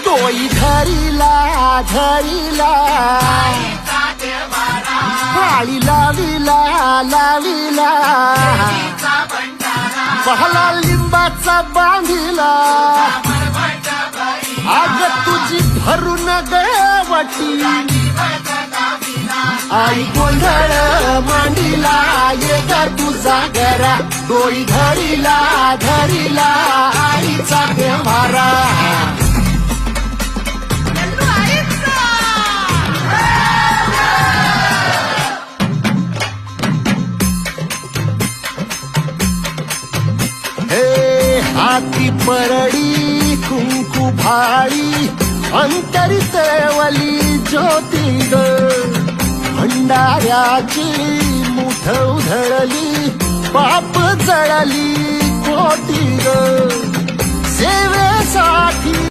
डोई धरीला धरीला पाळी लाविला लाविला पहला लिंबाचा बांधिला आग तुझी भरून गवटी आई गोंधळ मांडीला ये ग तुझा गरा डोई धरीला धरीला आईचा देवारा हाती परडी कुंकू भाळी अंतरितवली ज्योती ग भंडाऱ्याची मुठ उधळली पाप जळली कोटी ग सेवेसाठी